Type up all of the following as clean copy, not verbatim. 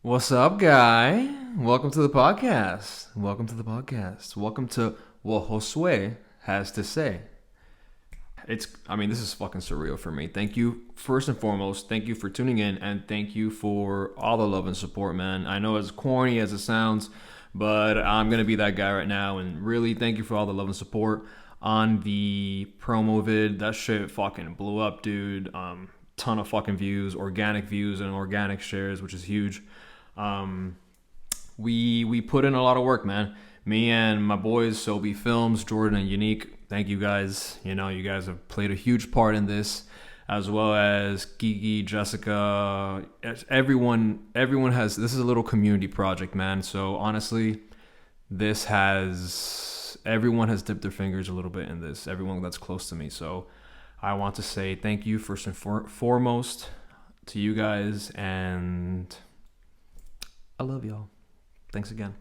What's up, guy? Welcome to the podcast. Welcome to the podcast. Welcome to what Josue has to say. This is fucking surreal for me. Thank you, first and foremost, thank you for tuning in and thank you for all the love and support, man. I know as corny as it sounds, but I'm gonna be that guy right now and really thank you for all the love and support on the promo vid. That shit fucking blew up, dude. Ton of fucking views and organic shares, which is huge. Um, we put in a lot of work, man. Me and my boys, Sobe Films, Jordan and Unique. Thank you guys. You guys have played a huge part in this, as well as Gigi, Jessica, Everyone has. This is a little community project, man. So honestly, this has everyone has dipped their fingers a little bit in this. Everyone that's close to me. So I want to say thank you first and foremost to you guys, and I love y'all. Thanks again.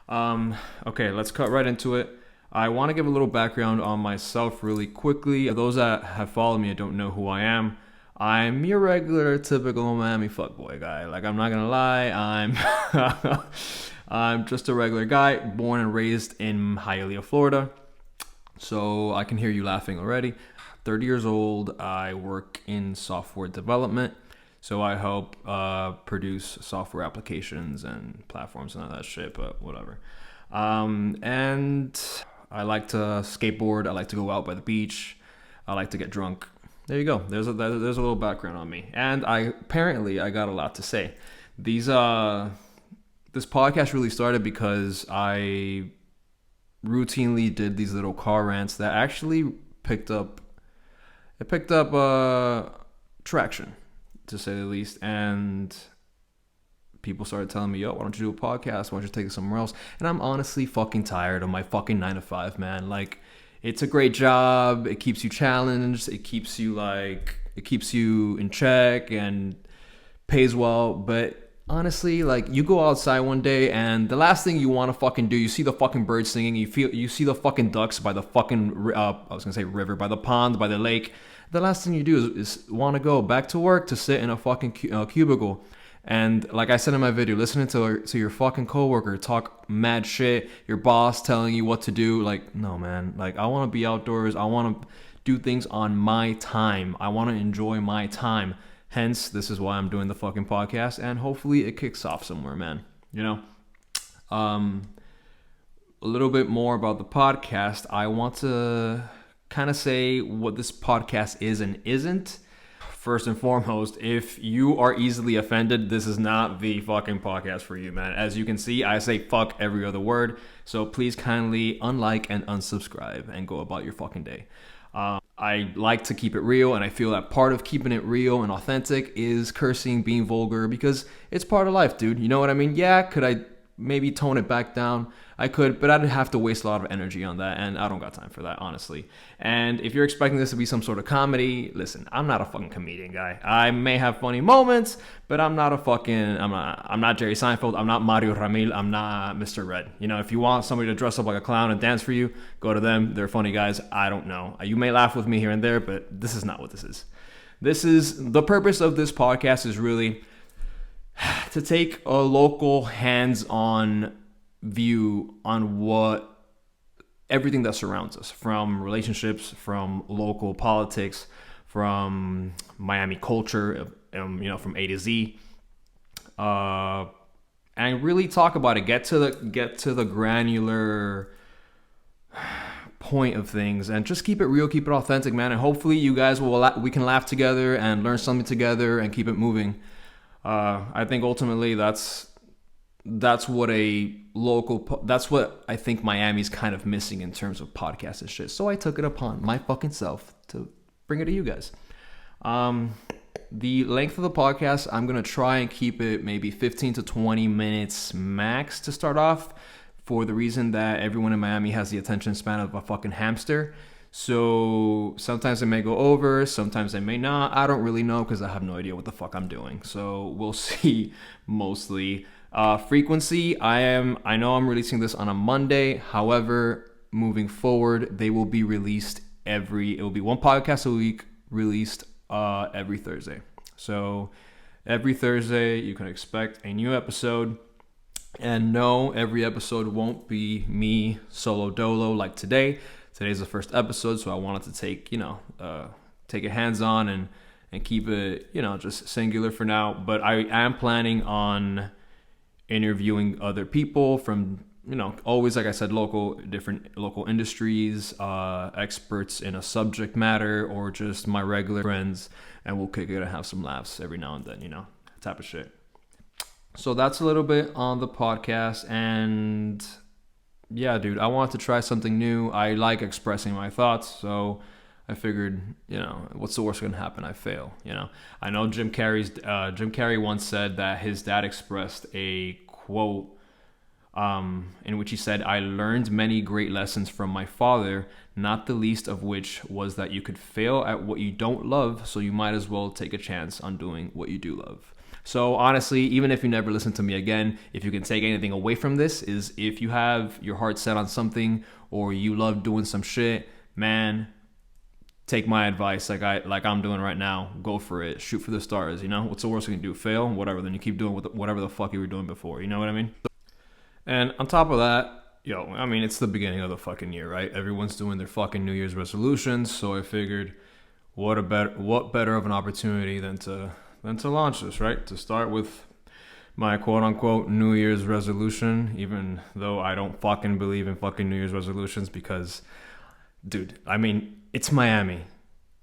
Okay, let's cut right into it. I want to give a little background on myself really quickly. For those that have followed me and don't know who I am, I'm your regular, typical Miami fuckboy guy. Like, I'm not gonna lie, I'm just a regular guy, born and raised in Hialeah, Florida. So I can hear you laughing already. 30 years old. I work in software development. So I help produce software applications and platforms and all that shit, but whatever. And I like to skateboard. I like to go out by the beach. I like to get drunk. There you go. There's a little background on me, and I got a lot to say. This podcast really started because I routinely did these little car rants that actually picked up. It picked up traction, to say the least, and people started telling me, yo, why don't you do a podcast? Why don't you take it somewhere else? And I'm honestly fucking tired of my fucking 9 to 5, man. Like, it's a great job. It keeps you challenged. It keeps you in check and pays well. But honestly, like, you go outside one day and the last thing you want to fucking do, you see the fucking birds singing, you see the fucking ducks by the fucking, I was going to say river, by the pond, by the lake. The last thing you do is want to go back to work to sit in a fucking cubicle. And like I said in my video, listening to your fucking coworker talk mad shit, your boss telling you what to do, like, no, man. Like, I want to be outdoors. I want to do things on my time. I want to enjoy my time. Hence, this is why I'm doing the fucking podcast, and hopefully it kicks off somewhere, man. A little bit more about the podcast. I want to kind of say what this podcast is and isn't. First and foremost, if you are easily offended, this is not the fucking podcast for you, man. As you can see, I say fuck every other word. So please kindly unlike and unsubscribe and go about your fucking day. I like to keep it real, and I feel that part of keeping it real and authentic is cursing, being vulgar, because it's part of life, dude. You know what I mean? Yeah, could I maybe tone it back down? I could, but I'd have to waste a lot of energy on that, and I don't got time for that, honestly. And if you're expecting this to be some sort of comedy, listen, I'm not a fucking comedian guy. I may have funny moments, but I'm not Jerry Seinfeld, I'm not Mario Ramil, I'm not Mr. Red. If you want somebody to dress up like a clown and dance for you, go to them. They're funny guys. I don't know. You may laugh with me here and there, but this is not what this is. The purpose of this podcast is really to take a local hands-on view on what everything that surrounds us, from relationships, from local politics, from Miami culture, from A to Z, and really talk about it. Get to the granular point of things, and just keep it real, keep it authentic, man. And hopefully, you guys we can laugh together and learn something together and keep it moving. I think ultimately that's what I think Miami's kind of missing in terms of podcasts and shit. So I took it upon my fucking self to bring it to you guys. The length of the podcast, I'm going to try and keep it maybe 15 to 20 minutes max to start off, for the reason that everyone in Miami has the attention span of a fucking hamster. So sometimes I may go over, sometimes I may not. I don't really know, because I have no idea what the fuck I'm doing. So we'll see. Mostly frequency, I know I'm releasing this on a Monday. However, moving forward, they will be released it will be one podcast a week, released every Thursday. So Every Thursday, you can expect a new episode. And no, every episode won't be me solo dolo like today. Today's the first episode, so I wanted to take it hands on and keep it just singular for now. But I am planning on interviewing other people from always, like I said, different local industries, experts in a subject matter, or just my regular friends, and we'll kick it and have some laughs every now and then, type of shit. So that's a little bit on the podcast, and yeah, dude, I wanted to try something new. I like expressing my thoughts, so I figured, what's the worst gonna happen? I fail, I know Jim Carrey once said that his dad expressed a quote in which he said, "I learned many great lessons from my father, not the least of which was that you could fail at what you don't love, so you might as well take a chance on doing what you do love." So honestly, even if you never listen to me again, if you can take anything away from this, is if you have your heart set on something or you love doing some shit, man, take my advice like I'm doing right now. Go for it. Shoot for the stars, What's the worst you can do? Fail? Whatever. Then you keep doing whatever the fuck you were doing before. You know what I mean? And on top of that, it's the beginning of the fucking year, right? Everyone's doing their fucking New Year's resolutions, so I figured what better of an opportunity than to launch this, right? To start with my quote-unquote New Year's resolution, even though I don't fucking believe in fucking New Year's resolutions because, dude, it's Miami.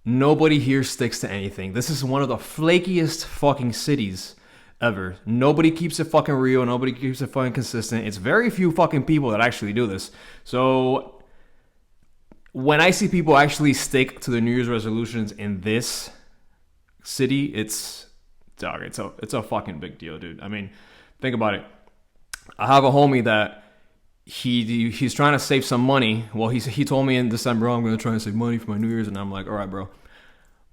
Nobody here sticks to anything. This is one of the flakiest fucking cities ever. Nobody keeps it fucking real. Nobody keeps it fucking consistent. It's very few fucking people that actually do this. So when I see people actually stick to their New Year's resolutions in this city, it's a fucking big deal, dude. Think about it. I have a homie that he's trying to save some money. Well, he told me in December, I'm going to try and save money for my New Year's, and I'm like, all right, bro.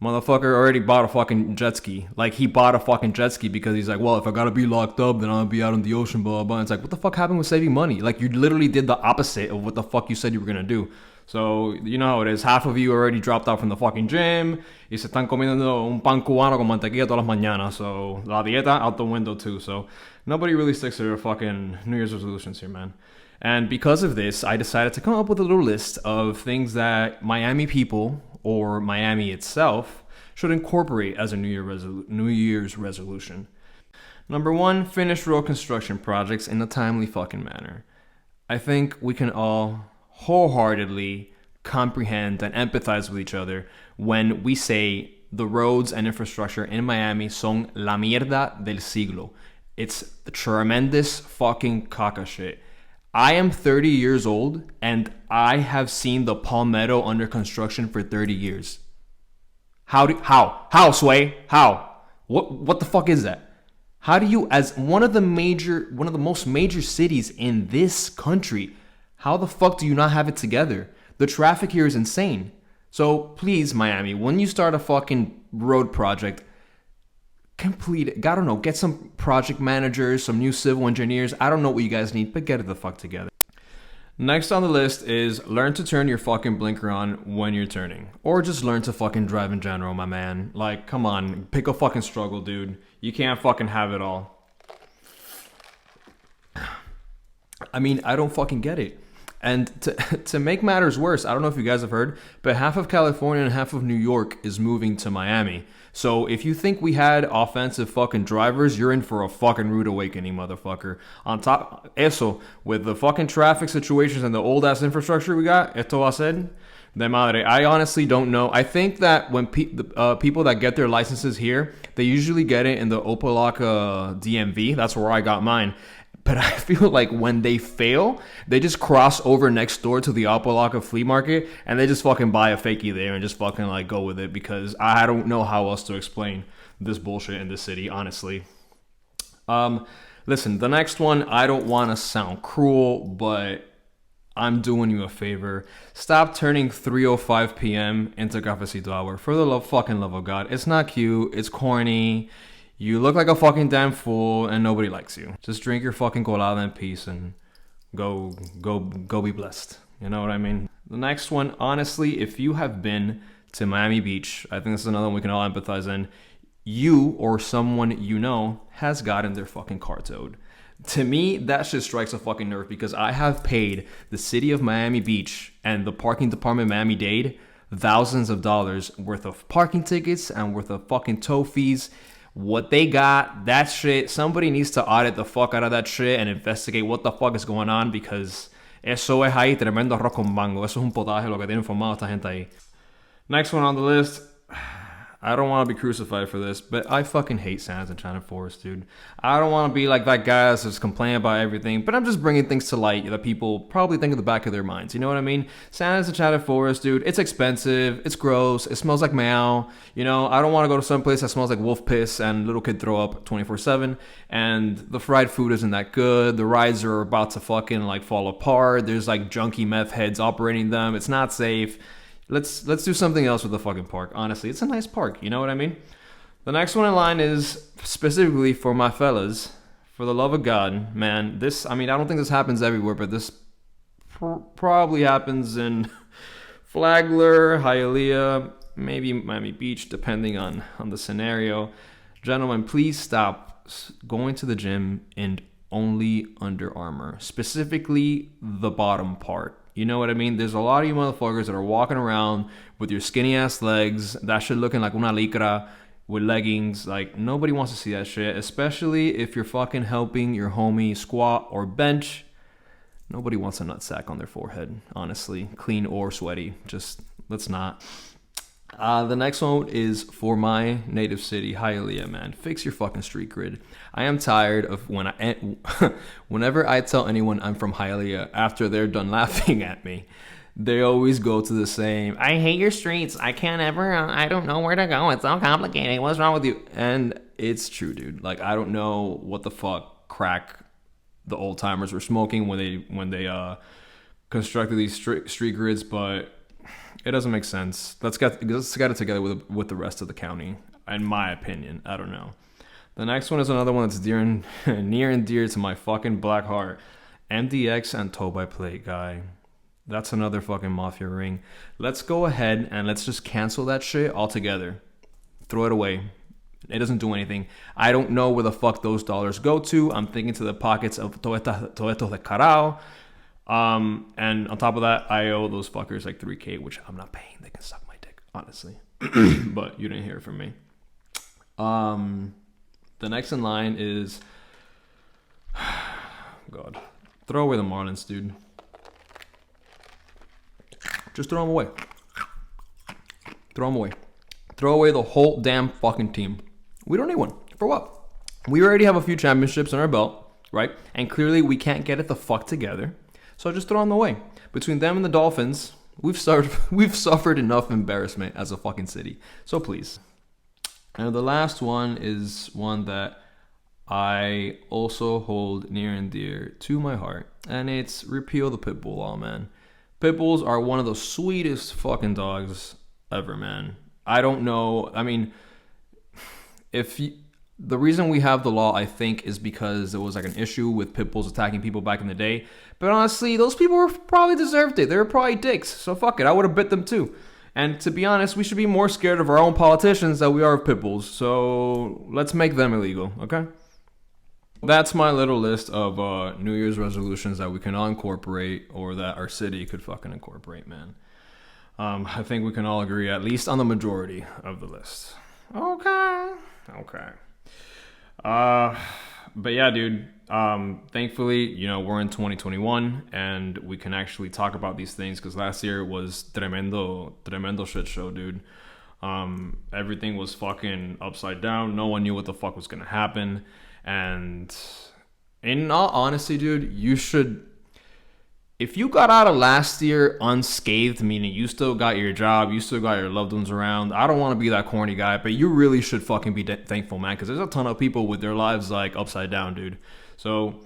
Motherfucker already bought a fucking jet ski. Like, he bought a fucking jet ski because he's like, well, if I gotta be locked up, then I'll be out on the ocean, blah, blah, blah. It's like, what the fuck happened with saving money? Like, you literally did the opposite of what the fuck you said you were gonna do. So, you know how it is. Half of you already dropped out from the fucking gym. Y se están comiendo un pan cubano con mantequilla todas las mañanas. So, la dieta out the window too. So, nobody really sticks to their fucking New Year's resolutions here, man. And because of this, I decided to come up with a little list of things that Miami people, or Miami itself, should incorporate as a New Year's resolution. Number 1, finish road construction projects in a timely fucking manner. I think we can all wholeheartedly comprehend and empathize with each other when we say the roads and infrastructure in Miami son la mierda del siglo. It's the tremendous fucking caca shit. I am 30 years old and I have seen the Palmetto under construction for 30 years. How, Sway? How? What the fuck is that? How do you, as one of the most major cities in this country, how the fuck do you not have it together? The traffic here is insane. So please, Miami, when you start a fucking road project, complete it. I don't know, get some project managers, some new civil engineers. I don't know what you guys need, but get it the fuck together. Next on the list is learn to turn your fucking blinker on when you're turning. Or just learn to fucking drive in general, my man. Like, come on, pick a fucking struggle, dude. You can't fucking have it all. I don't fucking get it. And to make matters worse, I don't know if you guys have heard, but half of California and half of New York is moving to Miami. So if you think we had offensive fucking drivers, you're in for a fucking rude awakening, motherfucker. On top, eso, with the fucking traffic situations and the old ass infrastructure we got, esto va a ser de madre. I honestly don't know. I think that when people that get their licenses here, they usually get it in the Opa-locka DMV. That's where I got mine. But I feel like when they fail, they just cross over next door to the Opa-locka flea market and they just fucking buy a fakie there and just fucking like go with it, because I don't know how else to explain this bullshit in this city, honestly. Listen, the next one, I don't want to sound cruel, but I'm doing you a favor. Stop turning 3:05 p.m. into cafecito hour. For the fucking love of God. It's not cute. It's corny. You look like a fucking damn fool and nobody likes you. Just drink your fucking colada in peace and go be blessed. You know what I mean? The next one, honestly, if you have been to Miami Beach, I think this is another one we can all empathize in. you or someone you know has gotten their fucking car towed. To me, that shit strikes a fucking nerve because I have paid the city of Miami Beach and the parking department of Miami-Dade thousands of dollars worth of parking tickets and worth of fucking tow fees. What they got, that shit, somebody needs to audit the fuck out of that shit and investigate what the fuck is going on because eso es ahí tremendo arroz con mango. Eso es un potaje lo que tienen formado esta gente ahí. Next one on the list. I don't want to be crucified for this, but I fucking hate Santa's Enchanted Forest, dude. I don't want to be like that guy that's just complaining about everything, but I'm just bringing things to light that people probably think in the back of their minds. You know what I mean? Santa's Enchanted Forest, dude, it's expensive, it's gross, it smells like meow. You know, I don't want to go to some place that smells like wolf piss and little kid throw up 24/7, and the fried food isn't that good. The rides are about to fucking like fall apart. There's like junky meth heads operating them. It's not safe. Let's do something else with the fucking park. Honestly, it's a nice park. You know what I mean? The next one in line is specifically for my fellas. For the love of God, man. This, I mean, I don't think this happens everywhere, but this probably happens in Flagler, Hialeah, maybe Miami Beach, depending on the scenario. Gentlemen, please stop going to the gym in only Under Armour, specifically the bottom part. You know what I mean? There's a lot of you motherfuckers that are walking around with your skinny ass legs, that shit looking like una licra with leggings. Like, nobody wants to see that shit, especially if you're fucking helping your homie squat or bench. Nobody wants a nutsack on their forehead, honestly, clean or sweaty. Just let's not. The next one is for my native city, Hialeah, man. Fix your fucking street grid. I am tired of whenever I tell anyone I'm from Hialeah after they're done laughing at me, they always go to the same, I hate your streets. I can't ever, I don't know where to go. It's so complicated. What's wrong with you? And it's true, dude. Like, I don't know what the fuck crack the old timers were smoking when they constructed these street grids, but it doesn't make sense. Let's get it together with the rest of the county, in my opinion. I don't know. The next one is another one that's near and dear to my fucking black heart. MDX and Toe by Plate guy. That's another fucking mafia ring. Let's go ahead and let's just cancel that shit altogether. Throw it away. It doesn't do anything. I don't know where the fuck those dollars go to. I'm thinking to the pockets of Toetos de Carao. And on top of that, I owe those fuckers like $3,000, which I'm not paying. They can suck my dick, honestly. But you didn't hear it from me. The next in line is, God, throw away the Marlins, dude. Just throw them away. Throw them away. Throw away the whole damn fucking team. We don't need one. For what? We already have a few championships on our belt, right? And clearly we can't get it the fuck together. So just throw them away. Between them and the Dolphins, we've suffered enough embarrassment as a fucking city. So please. And the last one is one that I also hold near and dear to my heart. And it's repeal the pit bull law, man. Pit bulls are one of the sweetest fucking dogs ever, man. I don't know. I mean, the reason we have the law, I think, is because there was like an issue with pit bulls attacking people back in the day. But honestly, those people probably deserved it. They were probably dicks. So fuck it. I would have bit them too. And to be honest, we should be more scared of our own politicians than we are of pit bulls. So let's make them illegal, okay? That's my little list of New Year's resolutions that we can all incorporate, or that our city could fucking incorporate, man. I think we can all agree at least on the majority of the list. Okay. But yeah, dude. Thankfully, you know, we're in 2021 and we can actually talk about these things, because last year was tremendo shit show, dude. Everything was fucking upside down. No one knew what the fuck was gonna happen. And in all honesty, dude, you should, if you got out of last year unscathed, meaning you still got your job, you still got your loved ones around, I don't want to be that corny guy, but you really should fucking be thankful, man, because there's a ton of people with their lives like upside down, dude. So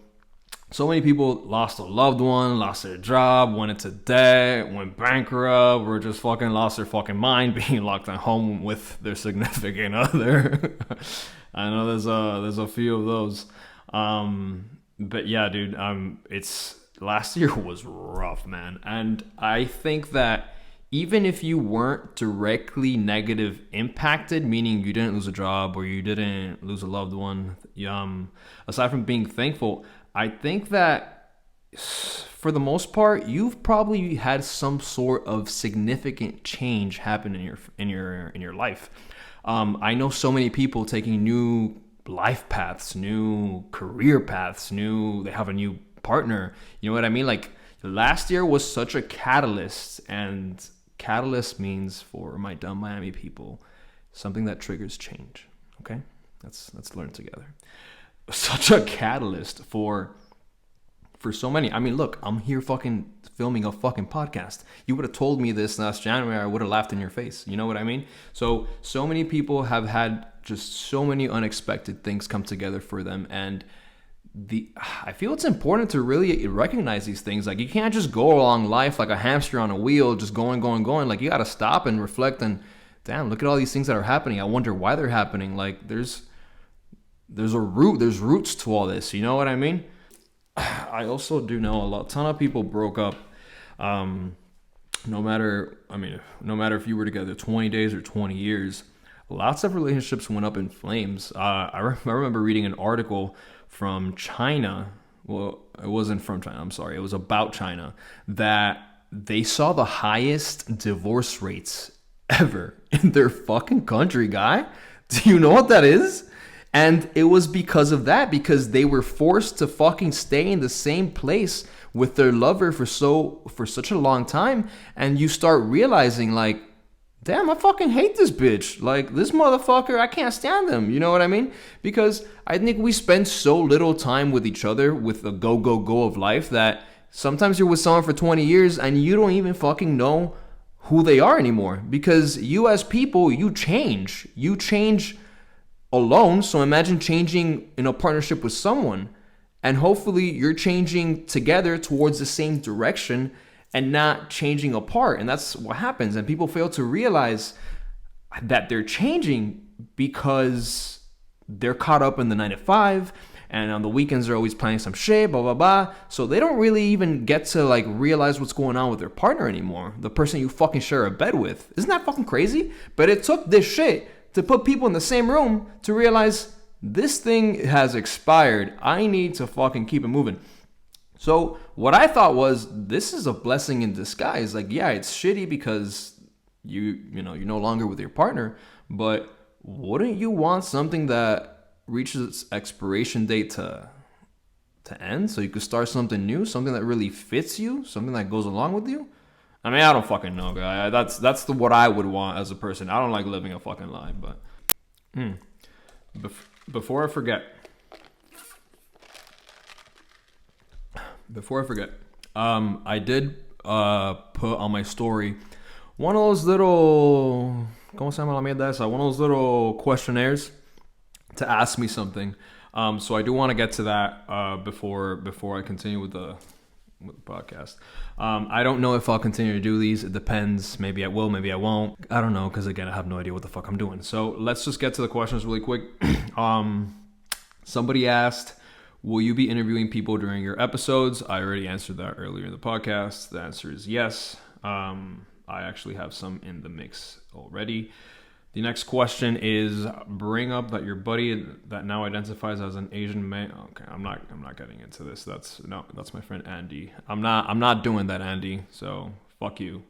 many people lost a loved one, lost their job, went into debt, went bankrupt, or just fucking lost their fucking mind being locked at home with their significant other. I know there's a few of those. But yeah, dude, last year was rough, man. And I think that even if you weren't directly negative impacted, meaning you didn't lose a job or you didn't lose a loved one, aside from being thankful, I think that for the most part, you've probably had some sort of significant change happen in your life. I know so many people taking new life paths, new career paths, they have a new partner. You know what I mean? Like last year was such a catalyst, and catalyst means, for my dumb Miami people, something that triggers change. Okay, let's learn together. Such a catalyst for so many. I mean, look, I'm here fucking filming a fucking podcast. You would have told me this last January, I would have laughed in your face. You know what I mean? So many people have had just so many unexpected things come together for them, and I feel it's important to really recognize these things. Like, you can't just go along life like a hamster on a wheel, just going. Like, you got to stop and reflect and, damn, look at all these things that are happening. I wonder why they're happening. Like, there's roots to all this. You know what I mean? I also do know a ton of people broke up. No matter if you were together 20 days or 20 years, lots of relationships went up in flames. I remember reading an article from China. Well, it wasn't from China. I'm sorry. It was about China, that they saw the highest divorce rates ever in their fucking country, guy. Do you know what that is? And it was because of that, because they were forced to fucking stay in the same place with their lover for such a long time. And you start realizing, like, damn, I fucking hate this bitch. Like, this motherfucker, I can't stand them. You know what I mean? Because I think we spend so little time with each other with the go of life that sometimes you're with someone for 20 years and you don't even fucking know who they are anymore. Because you as people, you change. You change alone. So imagine changing in a partnership with someone, and hopefully you're changing together towards the same direction and not changing apart. And that's what happens. And people fail to realize that they're changing because they're caught up in the 9 to 5, and on the weekends they're always planning some shit, blah blah blah. So they don't really even get to like realize what's going on with their partner anymore, the person you fucking share a bed with. Isn't that fucking crazy? But it took this shit to put people in the same room to realize this thing has expired. I need to fucking keep it moving. So what I thought was, this is a blessing in disguise. Like, yeah, it's shitty because you're no longer with your partner, but wouldn't you want something that reaches its expiration date to end, so you could start something new, something that really fits you, something that goes along with you? I mean, I don't fucking know, guy. That's what I would want as a person. I don't like living a fucking lie, but before I forget, I did put on my story one of those little, ¿cómo se llama la mierda esa? One of those little questionnaires to ask me something. So I do want to get to that before I continue with the podcast. I don't know if I'll continue to do these. It depends. Maybe I will, maybe I won't. I don't know, because again, I have no idea what the fuck I'm doing. So let's just get to the questions really quick. Somebody asked, will you be interviewing people during your episodes? I already answered that earlier in the podcast. The answer is yes. I actually have some in the mix already. The next question is, bring up that your buddy that now identifies as an Asian man. Okay, I'm not getting into this. That's my friend Andy. I'm not doing that, Andy. So fuck you.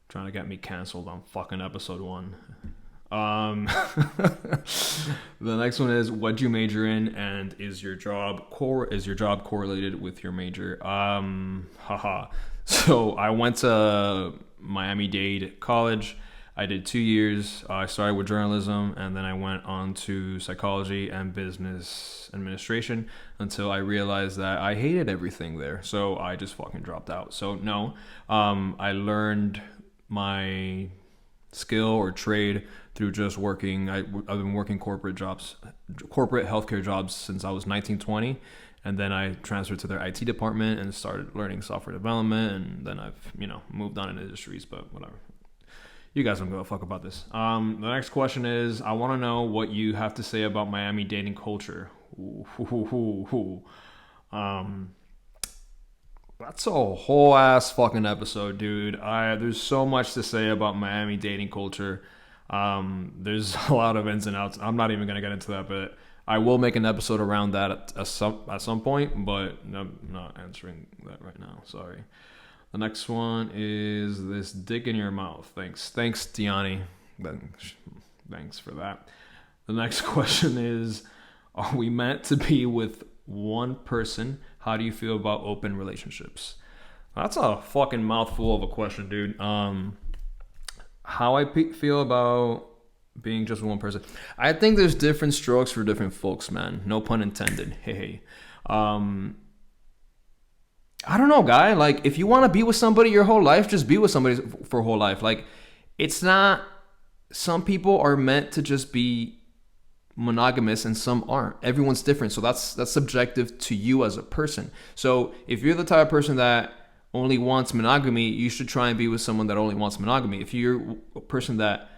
Trying to get me canceled on fucking episode 1. The next one is, what'd you major in, and is your job correlated with your major? So I went to Miami-Dade College. I did 2 years. I started with journalism, and then I went on to psychology and business administration until I realized that I hated everything there. So I just fucking dropped out. So no, I learned my skill or trade through just working. I've been working corporate healthcare jobs since I was 19, 20. And then I transferred to their IT department and started learning software development. And then I've, moved on in industries, but whatever. You guys don't give a fuck about this. The next question is, I want to know what you have to say about Miami dating culture. That's a whole ass fucking episode, dude. There's so much to say about Miami dating culture. There's a lot of ins and outs. I'm not even gonna get into that, but I will make an episode around that at some point. But I'm not answering that right now. Sorry. The next one is this dick in your mouth. Thanks, Tiani. Thanks for that. The next question is, are we meant to be with one person? How do you feel about open relationships? That's a fucking mouthful of a question, dude. How I feel about being just one person. I think there's different strokes for different folks, man. No pun intended. Hey. I don't know, guy. Like, if you want to be with somebody your whole life, just be with somebody for whole life. Like, it's not. Some people are meant to just be monogamous and some aren't. Everyone's different, so that's subjective to you as a person. So if you're the type of person that only wants monogamy, you should try and be with someone that only wants monogamy. If you're a person that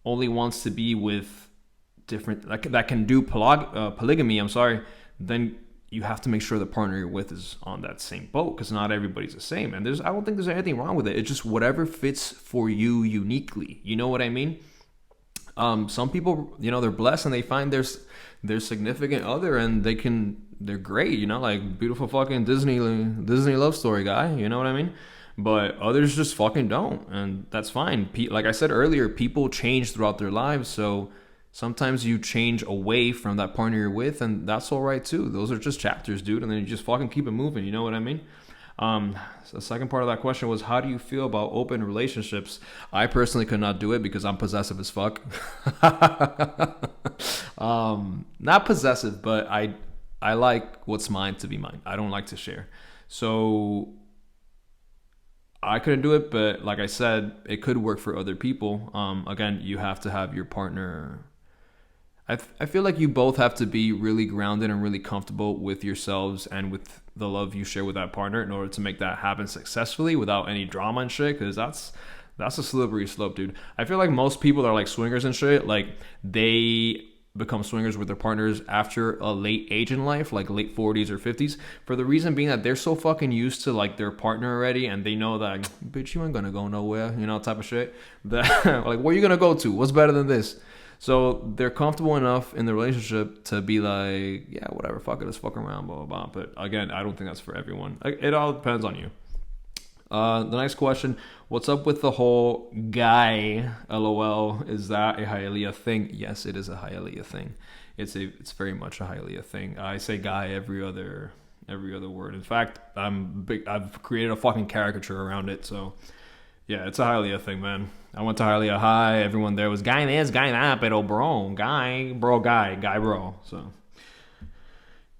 only wants to be with different, like, that can do polygamy, then you have to make sure the partner you're with is on that same boat, because not everybody's the same. And I don't think there's anything wrong with it. It's just whatever fits for you uniquely. You know what I mean? Some people, they're blessed and they find their significant other and they're great, like beautiful fucking Disney love story guy. You know what I mean? But others just fucking don't, and that's fine. Like I said earlier, people change throughout their lives, so sometimes you change away from that partner you're with, and that's all right too. Those are just chapters, dude, and then you just fucking keep it moving. You know what I mean? So the second part of that question was, how do you feel about open relationships? I personally could not do it because I'm possessive as fuck. Not possessive, but I like what's mine to be mine. I don't like to share. So I couldn't do it, but like I said, it could work for other people. Again, you have to have your partner. I feel like you both have to be really grounded and really comfortable with yourselves and with the love you share with that partner in order to make that happen successfully without any drama and shit, because that's a slippery slope, dude. I feel like most people that are like swingers and shit, like, they become swingers with their partners after a late age in life, like late 40s or 50s, for the reason being that they're so fucking used to like their partner already, and they know that, bitch, you ain't gonna go nowhere, type of shit. That like, where you gonna go to? What's better than this? So they're comfortable enough in the relationship to be like, yeah, whatever, fuck it, let's fuck around, blah, blah, blah. But again, I don't think that's for everyone. It all depends on you. The next question, what's up with the whole guy, LOL? Is that a Hialeah thing? Yes, it is a Hialeah thing. It's very much a Hialeah thing. I say guy every other word. In fact, I've created a fucking caricature around it, so yeah, it's a Hialeah thing, man. I went to Hialeah High. Everyone there was guy this, guy that, pero bro, guy, bro, guy, bro. So,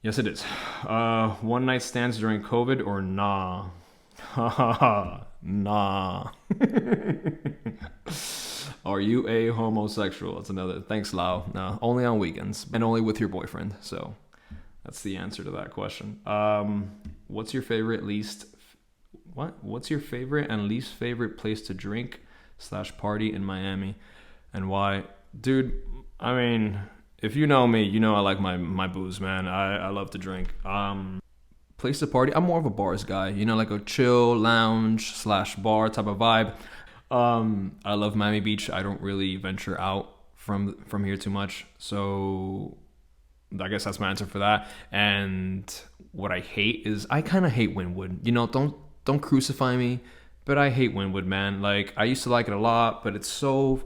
yes, it is. One night stands during COVID or nah? Nah. Are you a homosexual? That's another. Thanks, Lau. No, only on weekends and only with your boyfriend. So, that's the answer to that question. What's your favorite What's your favorite and least favorite place to drink / party in Miami, and why? Dude, I mean, if you know me, you know I like my booze, man. I love to drink. Place to party, I'm more of a bars guy, like a chill lounge / bar type of vibe. I love Miami Beach. I don't really venture out from here too much, so I guess that's my answer for that. And what I hate is, I kind of hate Wynwood. Don't crucify me, but I hate Wynwood, man. Like, I used to like it a lot, but it's so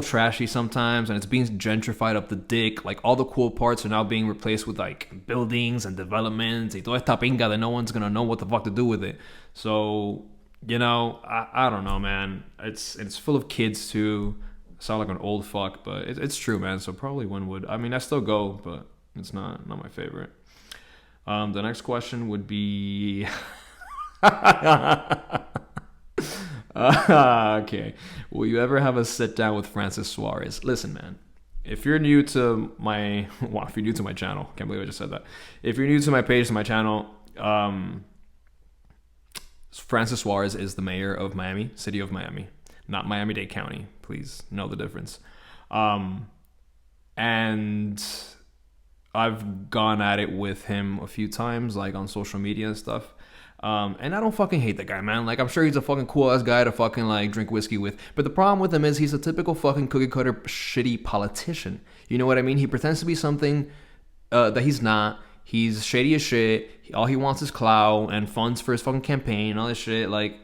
trashy sometimes, and it's being gentrified up the dick. Like, all the cool parts are now being replaced with like buildings and developments. Y toda esta pinga that no one's gonna know what the fuck to do with it. So, I don't know, man. It's full of kids too. I sound like an old fuck, but it's true, man. So probably Wynwood. I mean, I still go, but it's not my favorite. The next question would be. Okay. Will you ever have a sit down with Francis Suarez? Listen, man. If you're new to my channel, can't believe I just said that. If you're new to my page, to my channel, Francis Suarez is the mayor of Miami, city of Miami, not Miami-Dade County. Please know the difference. And I've gone at it with him a few times, like on social media and stuff. And I don't fucking hate that guy, man. Like, I'm sure he's a fucking cool ass guy to fucking like drink whiskey with. But the problem with him is he's a typical fucking cookie cutter shitty politician. You know what I mean? He pretends to be something that he's not. He's shady as shit. All he wants is clout and funds for his fucking campaign and all this shit. Like,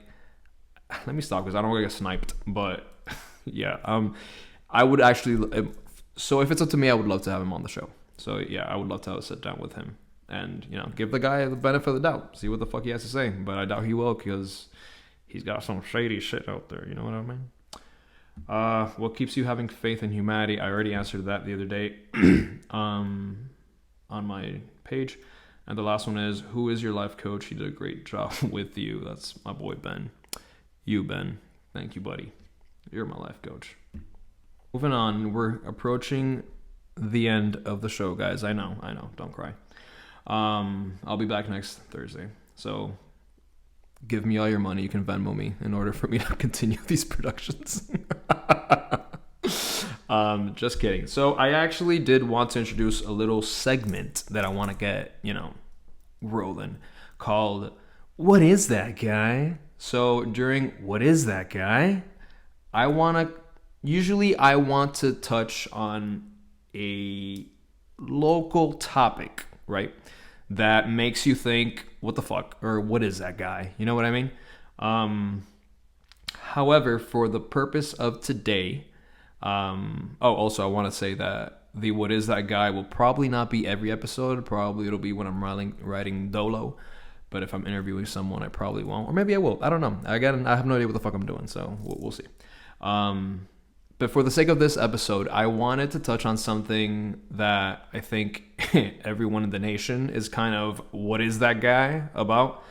let me stop because I don't want to get sniped. But yeah, I would actually. So if it's up to me, I would love to have him on the show. So yeah, I would love to have a sit down with him and, you know, give the guy the benefit of the doubt, see what the fuck he has to say. But I doubt he will because he's got some shady shit out there. You know what I mean? What keeps you having faith in humanity? I already answered that the other day on my page. And the last one is, who is your life coach? He did a great job with you. That's my boy Ben. You, Ben. Thank you, buddy. You're my life coach. Moving on, we're approaching the end of the show, guys. I know. Don't cry. I'll be back next Thursday. So give me all your money. You can Venmo me in order for me to continue these productions. Just kidding. So I actually did want to introduce a little segment that I want to get, you know, rolling called What Is That Guy? So during What Is That Guy? I want to touch on a local topic, right? That makes you think, what the fuck? Or what is that guy? You know what I mean? However, for the purpose of today, also I want to say that the What Is That Guy will probably not be every episode. Probably it'll be when I'm writing dolo. But if I'm interviewing someone, I probably won't. Or maybe I will. I don't know. Again, I have no idea what the fuck I'm doing. So we'll see. But for the sake of this episode, I wanted to touch on something that I think everyone in the nation is kind of, what is that guy about?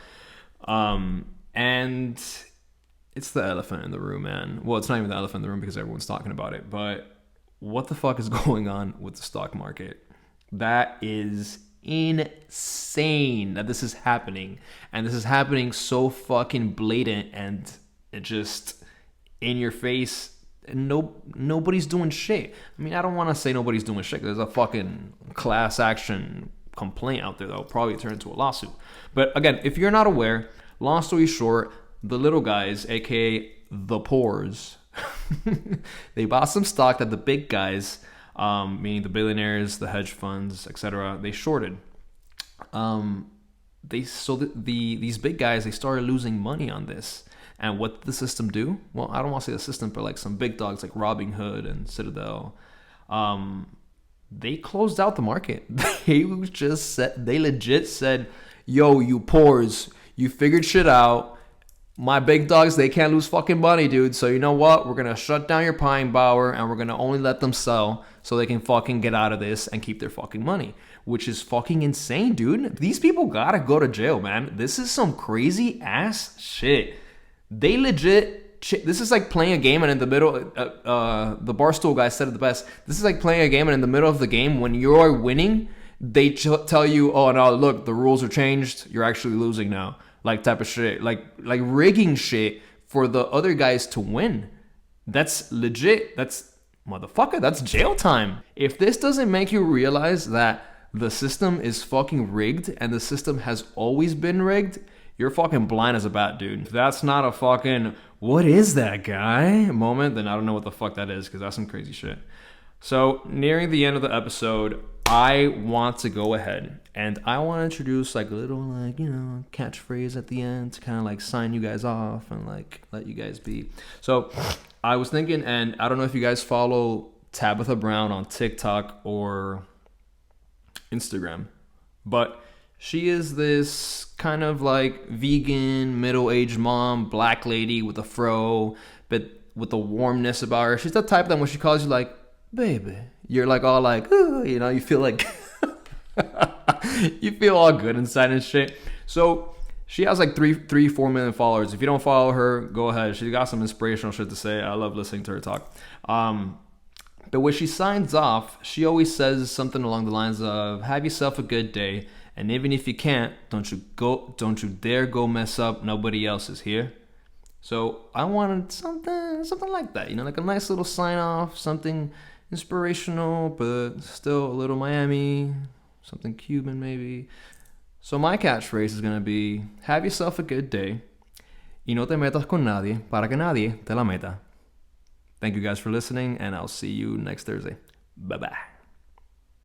And it's the elephant in the room, man. Well, it's not even the elephant in the room because everyone's talking about it. But what the fuck is going on with the stock market? That is insane that this is happening. And this is happening so fucking blatant and it just in your face. Nobody's doing shit. I mean, I don't want to say nobody's doing shit. There's a fucking class action complaint out there that will probably turn into a lawsuit. But again, if you're not aware, long story short, the little guys, aka the poors, they bought some stock that the big guys, meaning the billionaires, the hedge funds, etc., they shorted. These big guys, they started losing money on this. And what did the system do? Well, I don't want to say the system, but like some big dogs like Robinhood and Citadel, they closed out the market. They legit said, yo, you poors, you figured shit out. My big dogs, they can't lose fucking money, dude. So you know what? We're going to shut down your buying power and we're going to only let them sell so they can fucking get out of this and keep their fucking money. Which is fucking insane, dude. These people gotta go to jail, man. This is some crazy ass shit. They legit, this is like playing a game and in the middle, the Barstool guy said it the best. This is like playing a game and in the middle of the game, when you're winning, they tell you, oh no, look, the rules are changed. You're actually losing now. Like type of shit, like rigging shit for the other guys to win. That's legit. That's motherfucker. That's jail time. If this doesn't make you realize that the system is fucking rigged and the system has always been rigged, you're fucking blind as a bat, dude. If that's not a fucking, what is that guy moment, then I don't know what the fuck that is, because that's some crazy shit. So, nearing the end of the episode, I want to go ahead and I want to introduce like a little, like, you know, catchphrase at the end to kind of like sign you guys off and like let you guys be. So, I was thinking, and I don't know if you guys follow Tabitha Brown on TikTok or Instagram, but she is this kind of like vegan, middle-aged mom, black lady with a fro, but with the warmness about her. She's the type that when she calls you like, baby, you're like all like, ooh, you know, you feel like, you feel all good inside and shit. So she has like 4 million followers. If you don't follow her, go ahead. She's got some inspirational shit to say. I love listening to her talk. But when she signs off, she always says something along the lines of, have yourself a good day. And even if you can't, don't you dare go mess up. Nobody else is here. So I wanted something like that, you know, like a nice little sign off, something inspirational, but still a little Miami, something Cuban maybe. So my catchphrase is going to be, have yourself a good day y no te metas con nadie para que nadie te la meta. Thank you guys for listening, and I'll see you next Thursday. Bye-bye.